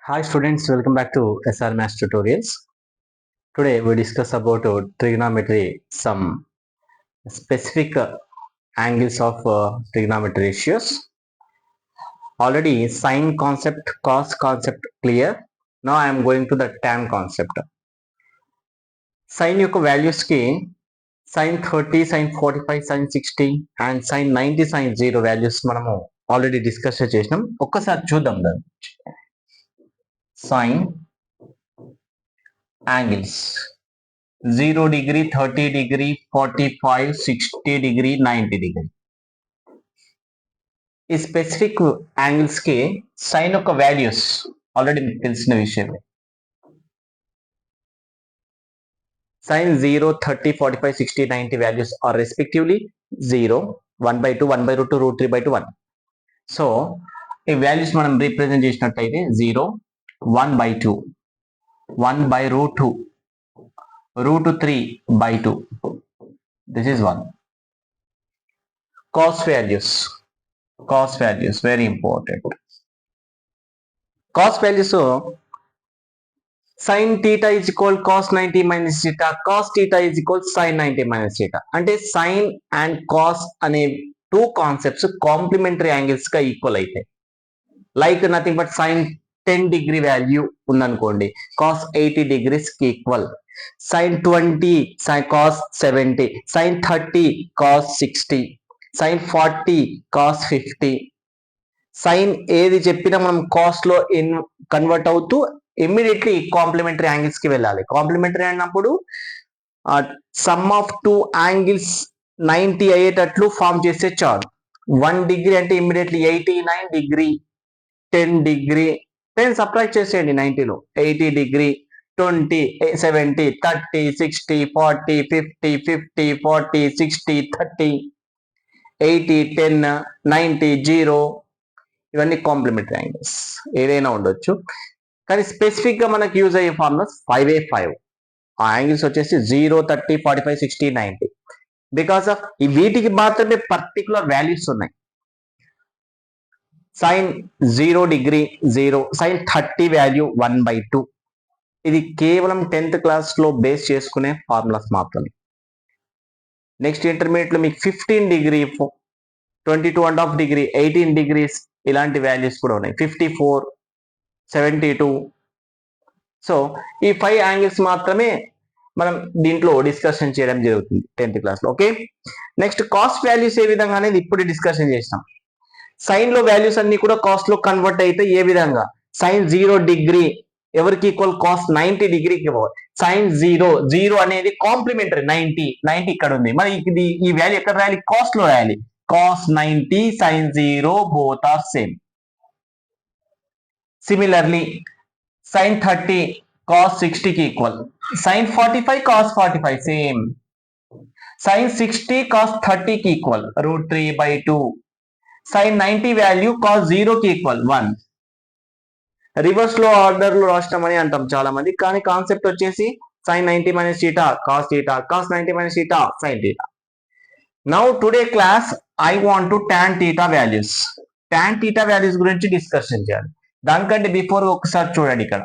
Hi students, welcome back to SR Maths Tutorials. Today we discuss about trigonometry, some specific angles of trigonometry ratios. Already sine concept, cos concept clear. Now I am going to the tan concept. Sine యొక్క values కి sin 30, sin 45, sin 60 and sin 90, sin 0 values మనము already discuss చేసినాం. ఒక్కసారి చూద్దాం దాన్ని. Sine angles 0 degree, 30 degree, 45, 60 degree, 90 degree. ఈ specific angles కి sign యొక్క వాల్యూస్ ఆల్రెడీ మీకు తెలిసిన విషయమే. Sign 0, 30, 45, 60, 90 values are respectively 0, 1/2, 1/√2, √3/2, 1. So ఈ వాల్యూస్ మనం రీప్రజెంట్ చేసినట్టయితే 0, 1/2, 1/√2, √3/2. This is 1. Cos values very important. Cos values sin theta is equal cos 90 minus theta, cos theta is equal sin 90 minus theta. అంటే sin and cos అనే two concepts complementary angles గా equal అవుతాయి. Like nothing but sin 10 degree value ఉందనుకోండి, cos 80 degrees కి equal. sin 20 sin cos 70, sin 30 cos 60, sin 40 cos 50. Sign ఏది చెప్పినా మనం cos లో కన్వర్ట్ అవుతూ ఇమ్మీడియట్లీ కాంప్లిమెంటరీ యాంగిల్స్ కి వెళ్ళాలి. కాంప్లిమెంటరీ అన్నప్పుడు సమ్ ఆఫ్ టూ యాంగిల్స్ 90 అయ్యేటట్లు ఫామ్ చేస్తే చాలు. 1 degree అంటే ఇమ్మీడియట్లీ 89 degree, 10 degree, 10 సబ్ట్రాక్ట్ చేసేయండి 90లో, 80 degree, 20, 70, 30, 60, 40, 50, 50, 40, 60, 30, 80, 10, 90, 0. ఇవన్నీ కాంప్లిమెంటరీ యాంగిల్స్ ఏదైనా ఉండొచ్చు, కానీ స్పెసిఫిక్ గా మనకు యూజ్ అయ్యే ఫార్ములాస్ 5A5. ఆ యాంగిల్స్ వచ్చేసి 0, 30, 45, 60, 90. బికాస్ ఆఫ్ వీటికి మాత్రమే పర్టికులర్ వాల్యూస్ ఉన్నాయి. Sine 0 degree 0, sine 30 value 1/2. ఇది కేవలం 10th క్లాస్ లో బేస్ చేసుకునే ఫార్ములాస్ మాత్రమే. నెక్స్ట్ ఇంటర్మీడియట్ లో మీకు 15 degree, 22.5 degree, 18 degrees ఇలాంటి వాల్యూస్ కూడా ఉన్నాయి, 54, 72. సో ఈ 5 యాంగిల్స్ మాత్రమే మనం దీంట్లో డిస్కషన్ చేయడం జరుగుతుంది 10th క్లాస్ లో. ఓకే, నెక్స్ట్ కాస్ట్ వాల్యూస్ ఏ విధంగా అనేది ఇప్పుడు డిస్కషన్ చేసినాం. సైన్ లో వాల్యూస్ అన్ని కూడా కాస్ట్ లో కన్వర్ట్ అయితే ఏ విధంగా, సైన్ 0 degree ఎవరికి ఈక్వల్, కాస్ 90 డిగ్రీకి ఇవ్వాలి. సైన్ 0 అనేది కాంప్లిమెంటరీ, 90 ఇక్కడ ఉంది, మరి ఇది ఈ వాల్యూ ఎక్కడ రాయాలి, కాస్ట్ లో రాయాలి. cos 90 sin 0 both are same. Similarly sin 30 cos 60 ki equal, sin 45 cos 45 same, sin 60 cos 30 ki equal √3/2, sin 90 value cos 0 ki equal 1. Reverse లో ఆర్డర్ లో రాష్ట్రమని అంటాం చాలా మంది, కానీ కాన్సెప్ట్ వచ్చేసి sin 90 minus theta cos theta, cos 90 minus theta sin theta. Now today class I want to tan theta values. Tan theta values గురించి discussion చేయాలి. దానికంటే బిఫోర్ ఒకసారి చూడండి, ఇక్కడ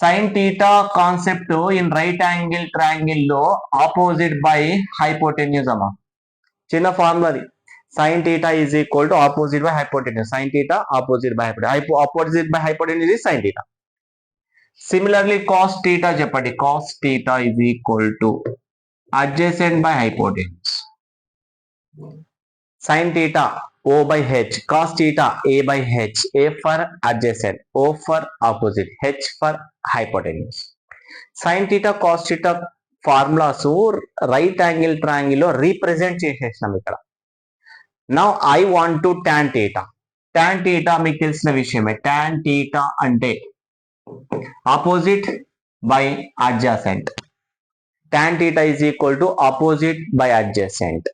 sin theta concept in right angle triangle లో opposite by hypotenuse అమ్మా. చిన్న formula, sin theta is equal to opposite by hypotenuse. Sin theta opposite by hypotenuse. Opposite by hypotenuse is sin theta. Similarly cos theta చెప్పండి, cos theta is equal to adjacent by hypotenuse. Sin theta O by H, cos theta A by H, A for adjacent, O for opposite, H for hypotenuse. Sin theta cos theta formulas right angle triangle లో represent చేసేసినాం ఇక్కడ. Now I want to tan theta. Tan theta మీకు తెలిసిన విషయమే. Tan theta అంటే opposite by adjacent. Tan theta is equal to opposite by adjacent.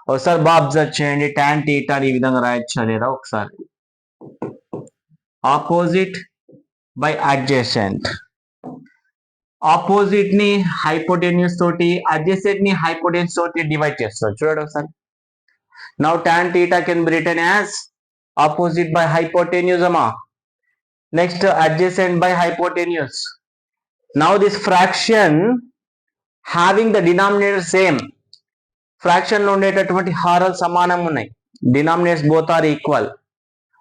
ఒకసారి బాగా observe చేయండి, tan theta ఈ విధంగా రాయొచ్చా లేదా ఒకసారి. ఆపోజిట్ బై అడ్జసెంట్, ఆపోజిట్ ని హైపోటెన్యూస్ తోటి, అడ్జసెంట్ ని హైపోటెన్యూస్ తోటి డివైడ్ చేస్తారు. చూడండి ఒకసారి. Now tan theta can be written as opposite by hypotenuse అమ్మా. Next, adjacent by hypotenuse. Now this fraction having the denominator same. Fraction లో ఉండేటటువంటి హారాలు సమానం ఉన్నాయి. Denominators both are equal.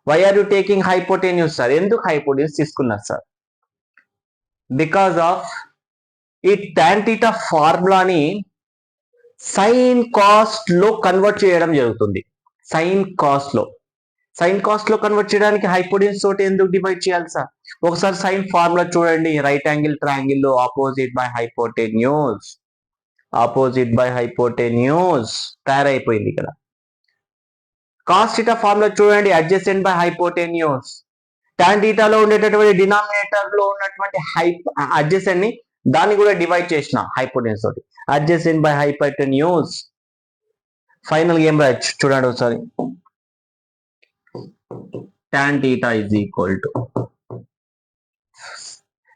Why are you taking hypotenuse, sir? ఎందుకు hypotenuse తీసుకున్నారు sir? Because of ఈ tan theta ఫార్ములాని sign cost లో కన్వర్ట్ చేయడం జరుగుతుంది. సైన్ కాస్ట్ లో కన్వర్ట్ చేయడానికి హైపోటెన్యూస్ తోటి ఎందుకు డివైడ్ చేయాలి సార్? ఒకసారి సైన్ ఫార్ములా చూడండి. రైట్ యాంగిల్ ట్రయాంగిల్ లో ఆపోజిట్ బై హైపోటెన్యూస్ తయారైపోయింది ఇక్కడ. కాస్ థీటా ఫార్ములా చూడండి. Adjacent by hypotenuse. టాన్ థీటాలో ఉండేటటువంటి డినామినేటర్ లో ఉన్నటువంటి అడ్జసెంట్ ని దాన్ని కూడా డివైడ్ చేసిన హైపోటెన్యూస్ తోటి. Adjacent by hypotenuse. ఫైనల్ ఏం రాయొచ్చు చూడండి ఒకసారి. tan theta is equal to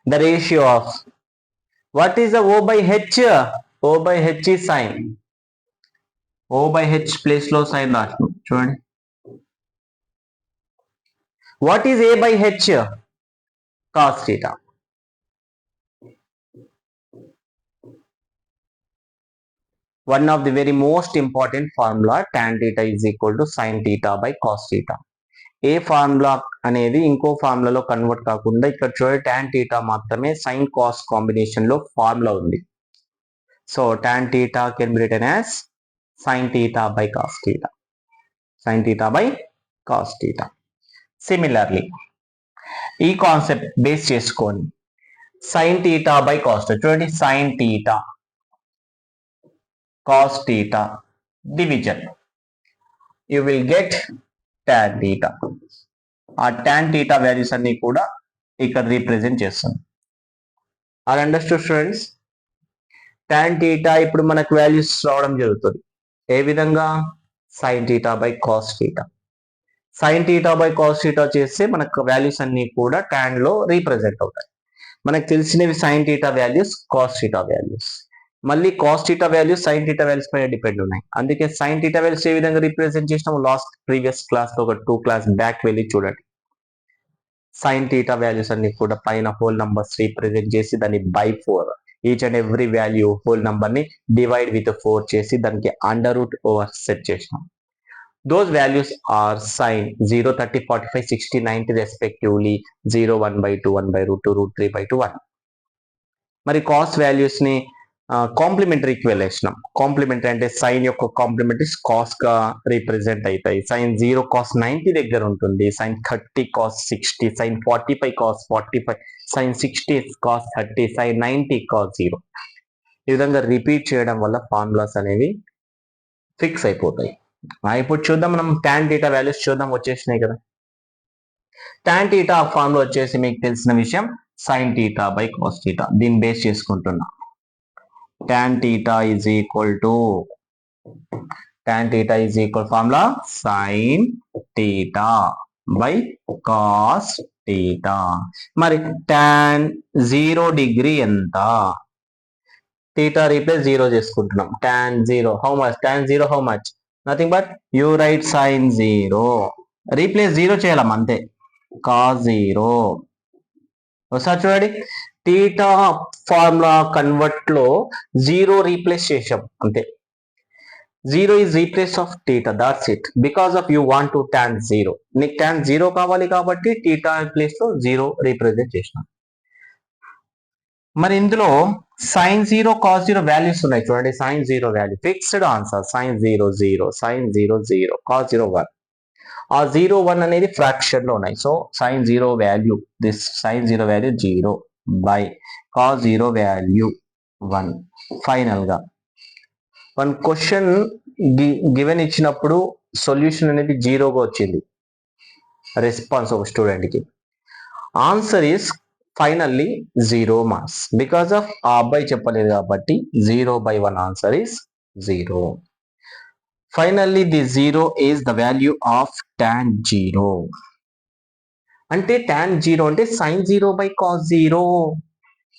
the ratio of what is the O by H? O by H is sin. O by H place లో sin రాస్తున్నాం చూడండి. What is A by H? Cos theta. One of the very most important formula, tan theta is equal to sin theta by cos theta. A formula అనేది ఇంకో ఫార్ములాలో convert కాకుండా ఇక్కడ చూడండి tan theta మాత్రమే sin cos combination లో formula ఉంది. So tan theta can be written as sin theta by cos theta. sin theta by cos theta. Similarly, ఈ concept base చేసుకొని sin theta by cos theta చూడండి. sin theta cos theta division, you will get tan theta. ఆ tan theta values అన్ని కూడా ఇక్కడ represent చేస్తుంది. Are understood students? tan theta ఇప్పుడు మనకు వాల్యూస్ రావడం జరుగుతుంది. ఏ విధంగా? sin theta by cos theta. sin theta by cos theta చేస్తే మనకు వాల్యూస్ అన్ని కూడా tan లో రీప్రజెంట్ అవుతాయి. మనకు తెలిసినవి sin theta values, cos theta values. మళ్ళీ cos theta values sin theta values పైన డిపెండ్ ఉన్నాయి. అందుకే sin theta వాల్యూస్ ఏ విధంగా రిప్రజెంట్ చేసినాము లాస్ట్ ప్రీవియస్ క్లాస్ లో ఒక 2 క్లాస్ బ్యాక్ వెళ్ళి చూడండి. sin theta వాల్యూస్ అన్ని కూడా పైన హోల్ నంబర్స్ రిప్రజెంట్ చేసి దాన్ని by 4 each and every value whole number ని డివైడ్ విత్ 4 చేసి దానికి అండర్ రూట్ ఓవర్ సెట్ చేసినాం. Those values are sin 0, 30, 45, 60, 90 respectively. 0, 1/2, 1/√2, √3 by 2, 1. మరి cos వాల్యూస్ ని కాంప్లిమెంటరీ ఈక్వలేషన్. కాంప్లిమెంటరీ అంటే సైన్ యొక్క కాంప్లిమెంటరీస్ కాస్ గా రిప్రజెంట్ అవుతాయి. sin 0 cos 90 దగ్గర ఉంటుంది. sin 30 cos 60, sin 45 cos 45, sin 60 cos 30, sin 90 cos 0. ఈ విధంగా రిపీట్ చేయడం వల్ల ఫార్ములాస్ అనేవి ఫిక్స్ అయిపోతాయి. ఇప్పుడు చూద్దాం మనం tan theta వాల్యూస్ చూద్దాం. వచ్చేసినాయి కదా. tan theta ఫార్ములా వచ్చేసి మీకు తెలిసిన విషయం sin theta by cos theta. దీన్ని బేస్ చేసుకుంటున్నా. tan theta is equal to formula sin theta by cos theta. మరి tan 0 డిగ్రీ ఎంత? theta రీప్లేస్ 0 చేసుకుంటున్నాం. tan 0 how much? tan 0 how much? Nothing but you write sin 0. Replace 0 చేయాలం అంతే. cos 0. ఒకసారి చూడండి. Theta formula convert లో 0 replace చేసాం అంతే. 0 is replace of theta. That's it. Because of you want to tan 0. నీకు tan 0 కావాలి కాబట్టి theta ప్లేస్ లో 0 రీప్రజెంట్ చేసినాం. మరి ఇందులో sin 0 cos 0 వాల్యూస్ ఉన్నాయి చూడండి. sin 0 value fixed answer. sin 0 0, sin 0 0, cos 0 1. ఆ 0 1 అనేది ఫ్రాక్షన్ లో ఉన్నాయి. So sin 0 value, this sin 0 value 0 by cos 0 value 1. Final గా వన్ క్వశ్చన్ గివెన్ ఇచ్చినప్పుడు సొల్యూషన్ అనేది 0గా వచ్చింది రెస్పాన్స్ ఒక స్టూడెంట్ కి. Answer is finally 0 marks. Because of ఆ అబ్బాయి చెప్పలేదు కాబట్టి 0/1 answer is 0. Finally the 0 is the value of tan 0. అంటే tan 0 అంటే sin 0 by cos 0.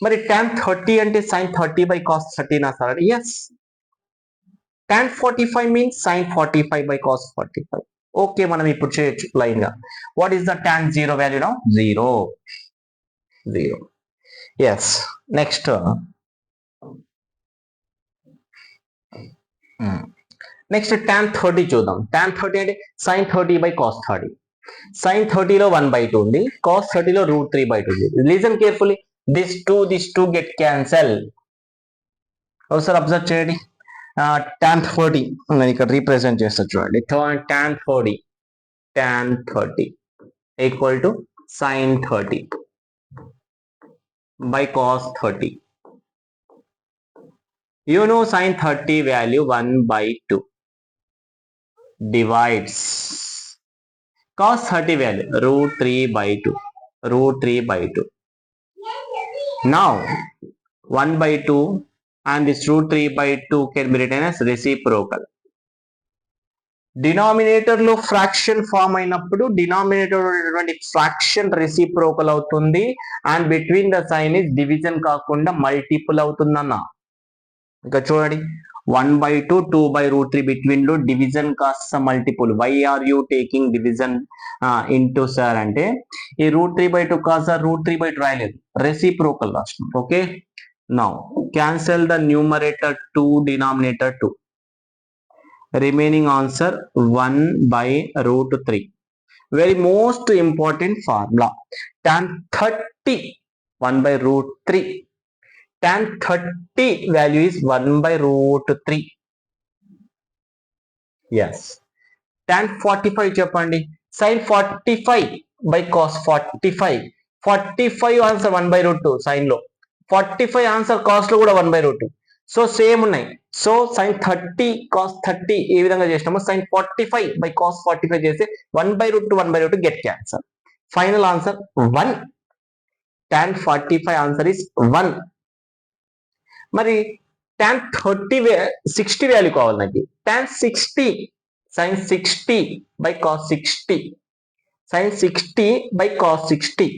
మరి tan 30 అంటే sin 30 by cos 30 నా sir? Yes. tan 45 means sin 45 by cos 45. Okay, మనం ఇప్పుడు చేయొచ్చు లైన్ గా. What is the tan 0 value now? 0. Yes. Next tan 30 చూద్దాం. tan 30 అంటే sin 30 by cos 30. sin 30 లో 1/2 ఉంది, cos 30 లో √3/2 ఉంది. Listen carefully, this 2 get cancel. ఒకసారి అబ్జర్వ్ చేయండి. tan 30 నేను ఇక్కడ రీప్రజెంట్ చేస్తా చూడండి. tan 30 equal to sin 30 by cos 30. You know sin 30 value 1/2 divides cos 30 value √3/2. Now 1/2 and this √3/2 can be written as reciprocal. Denominator లో fraction form అయినప్పుడు denominator ఉన్నటువంటి fraction reciprocal అవుతుంది, and between the sine is division కాకుండా multiple అవుతుందన్న. ఇంకా చూడండి, 1/2 2/√3 between లో division కాస్త multiple. Why are you taking division into sir అంటే ఈ √3/2 కాస్త √3/2 రాయలేదు, రెసిప్రోకల్ రాష్ట్రం. Okay, now cancel the numerator 2, denominator 2. remaining answer 1/√3. very most important formula, tan 30 1/√3. tan 30 value is 1/√3. yes. tan 45 చెప్పండి, sin 45 by cos 45 answer 1/√2 sin లో, 45 answer cos లో కూడా 1/√2. So same ఉన్నాయి. సో sin 30 cos 30 ఏ విధంగా చేసినామో sin 45 by cos 45 చేస్తే 1/√2 get cancer. Final answer 1. tan 45 answer is 1. మరి tan 60 value కావాలి నాకు. tan 60 sin 60 by cos 60, sin 60 by cos 60,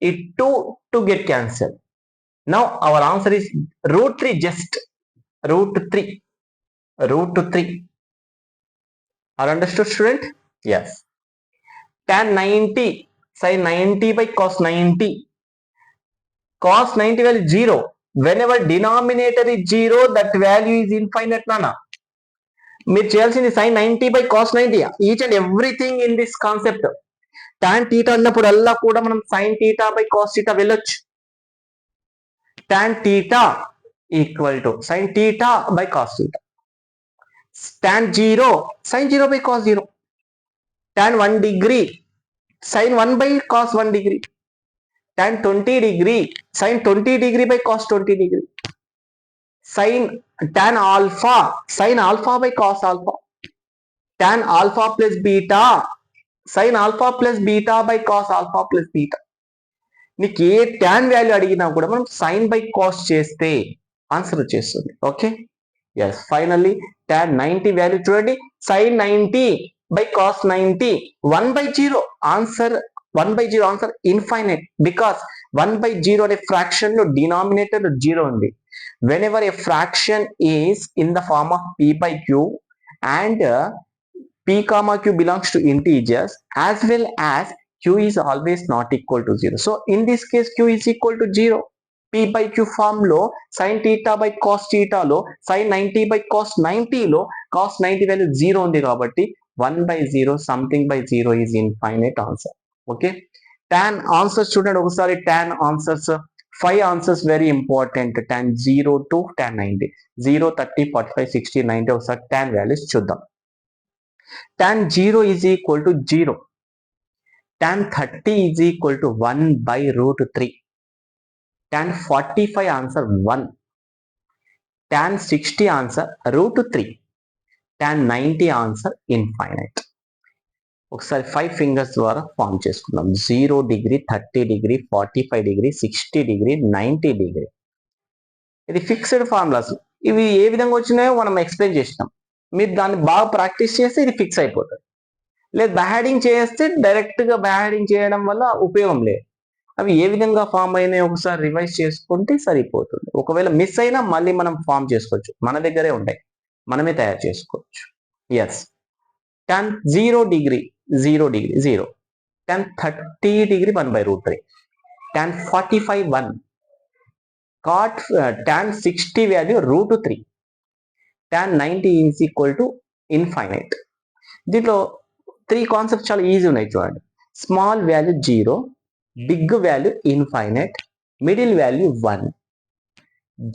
it 2 get cancelled. now our answer is √3, just √3. Are understood, student? yes. tan 90 sin 90 by cos 90, cos 90 value 0. whenever denominator is 0, that value is infinite nana. మీరు చేయాల్సింది sin 90 by cos 90. Each and everything in this concept. tan θ అన్నప్పుడల్లా కూడా మనం sin θ by cos θ వెళ్ళొచ్చు. tan θ equal to sin θ by cos θ. tan 0 sin 0 by cos 0. tan 1 degree sin 1 by cos 1 degree. tan 20 degree sin 20 degree by cos 20 degree. tan alpha by cos alpha. tan alpha plus beta sin alpha plus beta by cos alpha plus beta. నీకు ఏ tan value అడిగినా కూడా మనం sin by cos చేస్తే answer వచ్చేస్తుంది. Okay, yes. Finally tan 90 value చూడండి, sin 90 by cos 90, 1/0 answer. 1/0 answer infinite, because 1/0 అనే fraction లో denominator 0 ఉంది. whenever a fraction is in the form of p/q and p, q belongs to integers, as well as q is always not equal to 0. so in this case q is equal to 0. p/q form లో sin θ by cos θ లో sin 90 by cos 90 లో cos 90 value 0 ఉంది కాబట్టి 1/0 something by 0 is infinite answer. Okay, tan answers చూడండి ఒకసారి. tan answers 5 answers very important. tan 0 to tan 90, 0 30 45 60 90. ఒకసారి tan values చూద్దాం. tan 0 is equal to 0. tan 30 is equal to 1/√3. tan 45 answer 1. tan 60 answer √3. tan 90 answer infinite. ఒకసారి 5 fingers ద్వారా form చేసుకుందాం. 0 degree 30 degree 45 degree 60 degree 90 degree. ఇది fixed formulas. ఇవి ఏ విధంగా వచ్చినాయో మనం ఎక్స్ప్లెయిన్ చేసినాం. మీరు దాన్ని బాగా ప్రాక్టీస్ చేస్తే ఇది ఫిక్స్ అయిపోతుంది. లేదు బ్యాడింగ్ చేస్తే డైరెక్ట్గా బ్యాడింగ్ చేయడం వల్ల ఉపయోగం లేదు. అవి ఏ విధంగా ఫామ్ అయినాయో ఒకసారి రివైజ్ చేసుకుంటే సరిపోతుంది. ఒకవేళ మిస్ అయినా మళ్ళీ మనం ఫామ్ చేసుకోవచ్చు, మన దగ్గరే ఉంటాయి, మనమే తయారు చేసుకోవచ్చు. Yes. tan 0 degree 0 degree 0, tan 30 degree 1 by root 3, tan 45 1, cot tan 60 value root 3, tan 90 is equal to infinite. దీంట్లో 3 కాన్సెప్ట్స్ చాలా ఈజీ ఉన్నాయి చూడండి. Small value 0, big value infinite, middle value 1,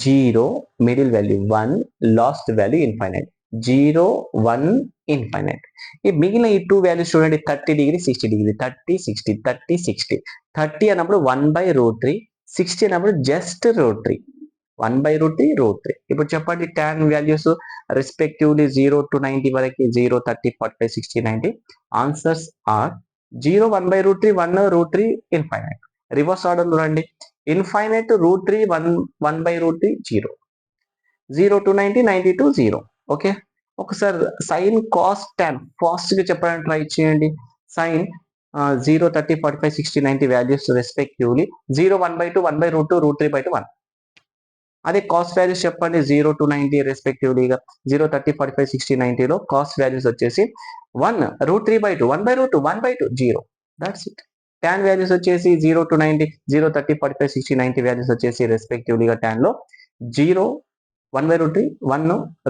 0 middle value 1, last value infinite, 0 1 infinite. ఈ మిగిలిన ఈ 2 values చూడండి, 30 degree 60 degree, 30 60 30 60. 30 అన్నప్పుడు 1 by root 3, 60 అన్నప్పుడు just root 3, 1 by root 3 root 3. ఇప్పుడు చెప్పండి tan వాల్యూస్ రెస్పెక్టివ్లీ 0 to 90 వరకు, 0 30 45 60 90. Answers are 0 1 by root 3, 1 root 3 infinite. Reverse order రండి, infinite root 3 1 by root 3 0, 0 to 90 90 to 0. Okay, ఒకసారి సైన్ కాస్ టాన్ ఫాస్ట్ గా చెప్పడానికి try చేయండి. Sine 0 30 45 60 90 values respectively 0 1 by 2, 1 by root 2, root 3 by 2 1. అదే cost values చెప్పండి 0 to 90 రెస్పెక్టివ్లీగా, 0 30 45 60 90లో cost values వచ్చేసి 1 root 3 by 2, 1 by root 2, 1 by 2 0. That's it. tan values వచ్చేసి 0 to 90, 0 30 45 60 90 values వచ్చేసి రెస్పెక్టివ్లీగా tan లో 0 1 by root 3, 1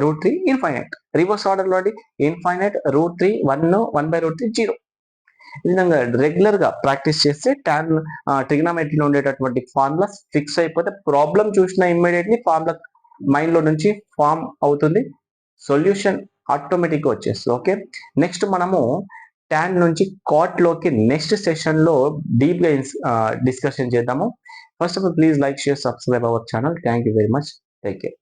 root 3 infinite. Reverse order లో infinite root 3 1 by root 3 0. ఈ విధంగా regular గా ప్రాక్టీస్ చేస్తే టాన్ ట్రిగ్నోమెట్రీలో ఉండేటటువంటి ఫార్ములాస్ ఫిక్స్ అయిపోతే ప్రాబ్లం చూసిన ఇమ్మీడియట్లీ ఫార్ములా మైండ్ లో నుంచి ఫామ్ అవుతుంది, సొల్యూషన్ ఆటోమేటిక్ గా వచ్చేస్తుంది. ఓకే, నెక్స్ట్ మనము టాన్ నుంచి కాట్ లోకి నెక్స్ట్ సెషన్ లో డీప్ గా డిస్కషన్ చేద్దాము. First of all please like share subscribe our channel. Thank you very much. Take care.